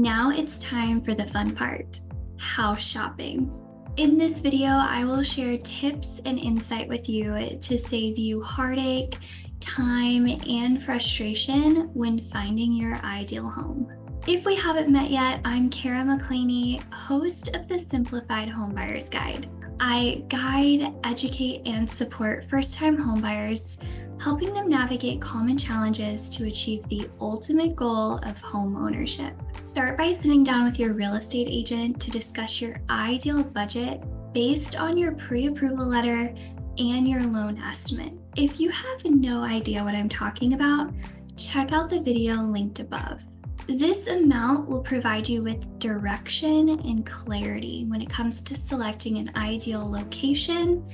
Now it's time for the fun part, house shopping. In this video, I will share tips and insight with you to save you heartache, time, and frustration when finding your ideal home. If we haven't met yet, I'm McLaney, host of the Simplified Homebuyer's Guide. I guide, educate, and support first-time homebuyers, helping them navigate common challenges to achieve the ultimate goal of home ownership. Start by sitting down with your real estate agent to discuss your ideal budget based on your pre-approval letter and your loan estimate. If you have no idea what I'm talking about, check out the video linked above. This amount will provide you with direction and clarity when it comes to selecting an ideal location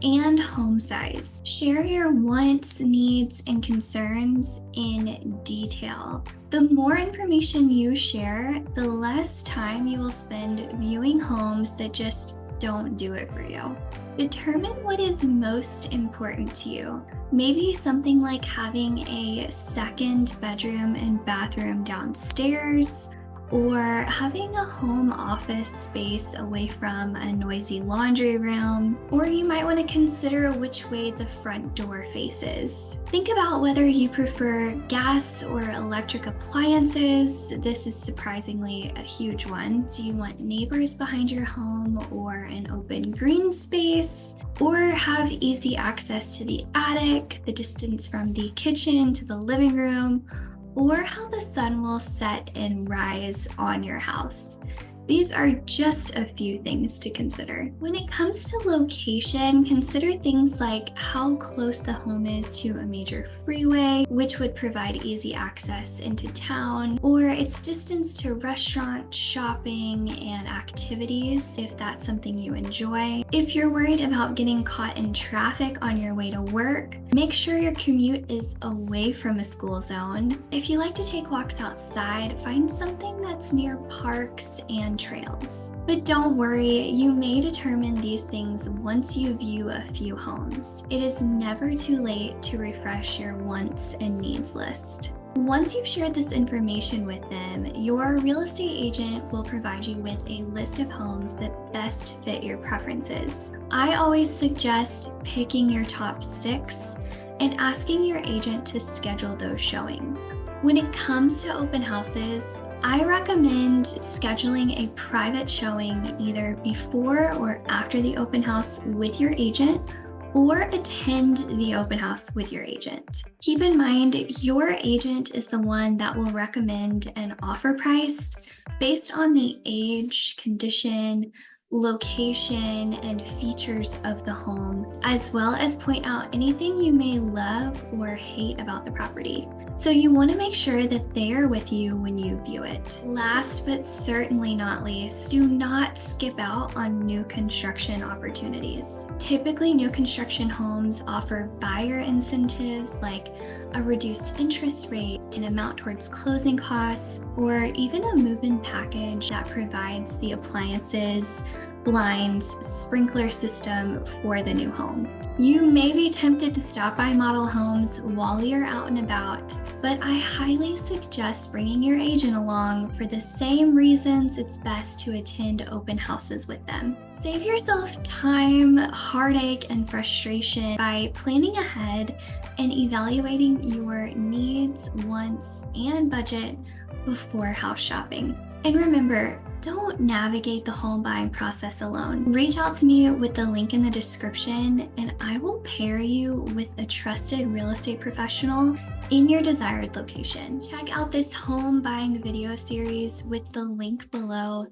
and home size. Share your wants, needs, and concerns in detail. The more information you share, the less time you will spend viewing homes that just don't do it for you. Determine what is most important to you. Maybe something like having a second bedroom and bathroom downstairs, or having a home office space away from a noisy laundry room, or you might want to consider which way the front door faces. Think about whether you prefer gas or electric appliances. This is surprisingly a huge one. Do you want neighbors behind your home or an open green space? Or have easy access to the attic, the distance from the kitchen to the living room, or how the sun will set and rise on your house. These are just a few things to consider. When it comes to location, consider things like how close the home is to a major freeway, which would provide easy access into town, or its distance to restaurant, shopping, and activities, if that's something you enjoy. If you're worried about getting caught in traffic on your way to work, make sure your commute is away from a school zone. If you like to take walks outside, find something that's near parks and trails. But don't worry, you may determine these things once you view a few homes. It is never too late to refresh your wants and needs list. Once you've shared this information with them, your real estate agent will provide you with a list of homes that best fit your preferences. I always suggest picking your top 6 and asking your agent to schedule those showings. When it comes to open houses, I recommend scheduling a private showing either before or after the open house with your agent, or attend the open house with your agent. Keep in mind, your agent is the one that will recommend an offer price based on the age, condition, location, and features of the home, as well as point out anything you may love or hate about the property. So you want to make sure that they are with you when you view it. Last but certainly not least, do not skip out on new construction opportunities. Typically, new construction homes offer buyer incentives like a reduced interest rate, an amount towards closing costs, or even a move-in package that provides the appliances, blinds, sprinkler system for the new home. You may be tempted to stop by model homes while you're out and about, but I highly suggest bringing your agent along for the same reasons it's best to attend open houses with them. Save yourself time, heartache, and frustration by planning ahead and evaluating your needs, wants, and budget before house shopping. And remember, don't navigate the home buying process alone. Reach out to me with the link in the description, and I will pair you with a trusted real estate professional in your desired location. Check out this home buying video series with the link below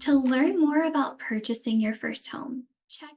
to learn more about purchasing your first home. Check